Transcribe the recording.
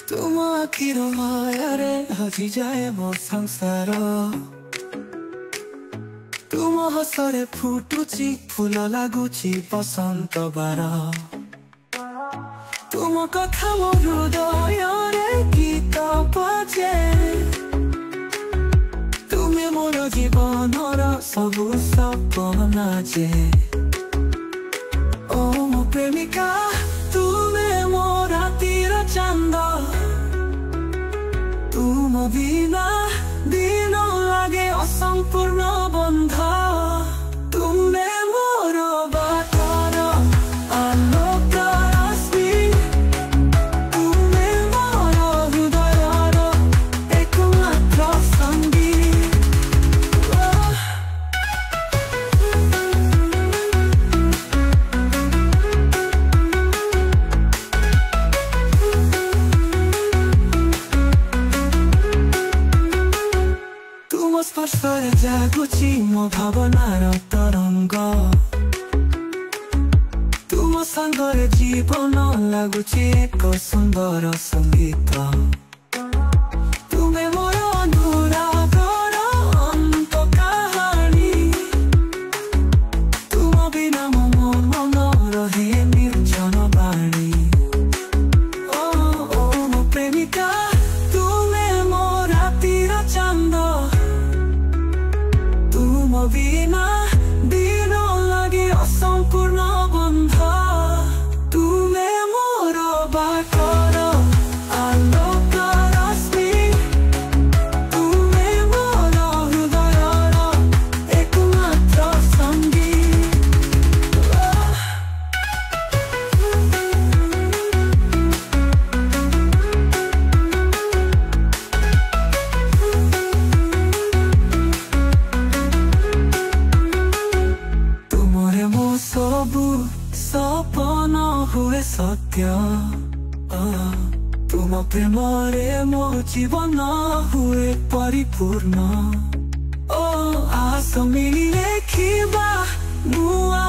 ତୁମ ଆଖିର ମାୟାରେ ହଜିଯାଏ ମୋ ସଂସାର। ତୁମ ହସରେ ଫୁଟୁଛି ଫୁଲ ଲାଗୁଛି ବସନ୍ତ ବାର। ତୁମ କଥା ମୋ ହୃଦୟରେ ଗୀତ ବାଜେ। ତୁମେ ମୋର ଜୀବନର ସବୁ ସପନା ଯେ। ଓ ମୋ ପ୍ରେମିକା ତୁମେ ମୋ ରାତିର ଚାନ୍ଦ। ତୁମ ବିନା ଦିନ ଲାଗେ ଅସମ୍ପୂର୍ଣ୍ଣ ବନ୍ଧ। ତୁମେ ମୋର ବାଟର ଆଲୋକ ରଶ୍ମି। ତୁମେ ମୋର ହୃଦୟର ଏକମାତ୍ର ସଙ୍ଗୀ। ତୁମ ସ୍ପର୍ଶରେ ଜାଗୁଛି ମୋ ଭାବନାର ତରଙ୍ଗ। ତୁମ ସାଙ୍ଗରେ ଜୀବନ ଲାଗୁଛି ଏକ ସୁନ୍ଦର ସଙ୍ଗୀତ। ତୁମେ ମୋର ଅନୁରାଗର ଅନ୍ତ କାହାଣୀ। ତୁମ ବିନା ମୋ ମନ ରହେ ନିର୍ଜନ ବାଣୀ। ଓ ମୋ ପ୍ରେମିକା ତୁମେ ମୋ ରାତିର ଚାନ୍ଦ। ତୁମ ବିନା ଦିନ ଲାଗେ ଅସମ୍ପୂର୍ଣ୍ଣ ବନ୍ଧ। ତୁମେ ମୋର ବାଟର ଆଲୋକ ରଶ୍ମି। ତୁମେ ମୋର ହୃଦୟର ଏକମାତ୍ର ସଙ୍ଗୀ। ତୁମରେ ମୋ ସବୁ ସପନ ହୁଏ ସତ୍ୟ। ତୁମ ପ୍ରେମରେ ମୋ ଜୀବନ ହୁଏ ପରିପୂର୍ଣ୍ଣ। ଓ ଆସ ମିଳି ଲେଖିବା ନୂଆ